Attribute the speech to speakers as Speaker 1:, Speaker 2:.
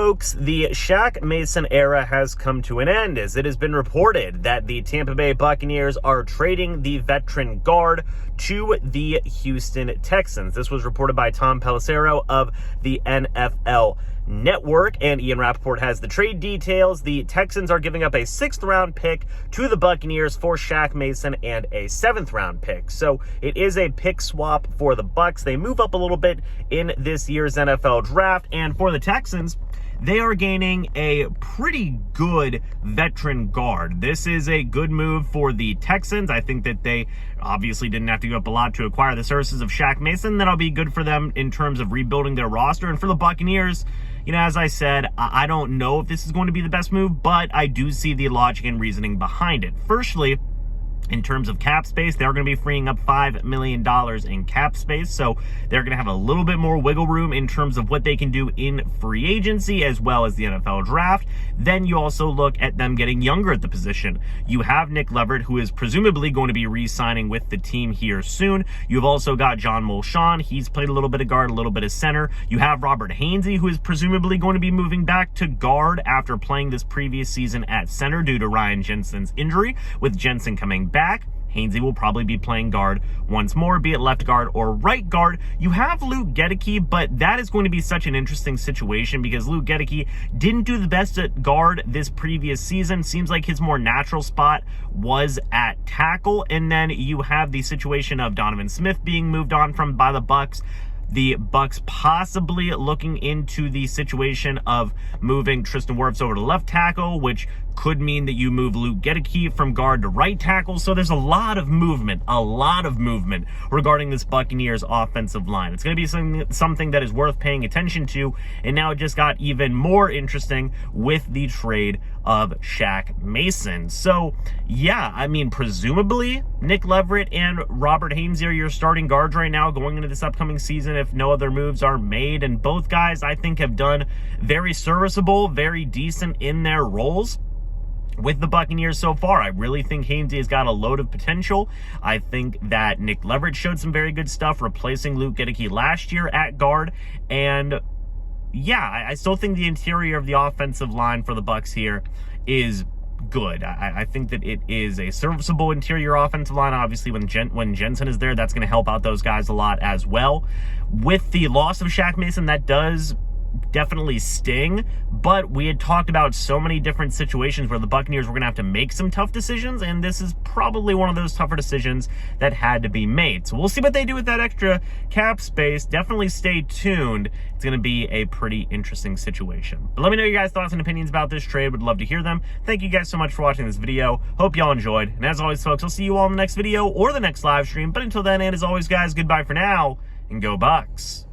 Speaker 1: folks, the Shaq Mason era has come to an end, as it has been reported that the Tampa Bay Buccaneers are trading the veteran guard to the Houston Texans. This was reported by Tom Pelissero of the NFL Network, and Ian Rappaport has the trade details. The Texans are giving up a 6th-round pick to the Buccaneers for Shaq Mason and a 7th-round pick. So it is a pick swap for the Bucs. They move up a little bit in this year's NFL draft, and for the Texans, they are gaining a pretty good veteran guard. This is a good move for the Texans. I think that they obviously didn't have to give up a lot to acquire the services of Shaq Mason. That'll be good for them in terms of rebuilding their roster. And for the Buccaneers, you know, as I said, I don't know if this is going to be the best move, but I do see the logic and reasoning behind it. Firstly, in terms of cap space, they're going to be freeing up $5 million in cap space, so they're going to have a little bit more wiggle room in terms of what they can do in free agency as well as the NFL draft. Then you also look at them getting younger at the position. You have Nick Leverett, who is presumably going to be re-signing with the team here soon. You've also got John Molchon. He's played a little bit of guard, a little bit of center. You have Robert Hainsey, who is presumably going to be moving back to guard after playing this previous season at center due to Ryan Jensen's injury. With Jensen coming back, Hainsey will probably be playing guard once more, be it left guard or right guard. You have Luke Goedeke, but that is going to be such an interesting situation because Luke Goedeke didn't do the best at guard this previous season. Seems like his more natural spot was at tackle. And then you have the situation of Donovan Smith being moved on from by the Bucs. The Bucs possibly looking into the situation of moving Tristan Wirfs over to left tackle, which could mean that you move Luke Goedeke from guard to right tackle. So there's a lot of movement regarding this Buccaneers offensive line. It's going to be something that is worth paying attention to. And now it just got even more interesting with the trade of Shaq Mason. So yeah, I mean, presumably Nick Leverett and Robert Hainsey are your starting guards right now going into this upcoming season if no other moves are made. And both guys, I think, have done very serviceable, very decent in their roles with the Buccaneers so far. I really think Hainsey has got a load of potential. I think that Nick Leverett showed some very good stuff replacing Luke Goedeke last year at guard. And yeah, I still think the interior of the offensive line for the Bucs here is good. I think that it is a serviceable interior offensive line. Obviously, when Jensen is there, that's going to help out those guys a lot as well. With the loss of Shaq Mason, that does definitely sting, but we had talked about so many different situations where the Buccaneers were going to have to make some tough decisions, and this is probably one of those tougher decisions that had to be made. So we'll see what they do with that extra cap space. Definitely stay tuned. It's going to be a pretty interesting situation. But let me know your guys' thoughts and opinions about this trade. Would love to hear them. Thank you guys so much for watching this video. Hope y'all enjoyed. And as always, folks, I'll see you all in the next video or the next live stream. But until then, and as always, guys, goodbye for now, and go Bucs.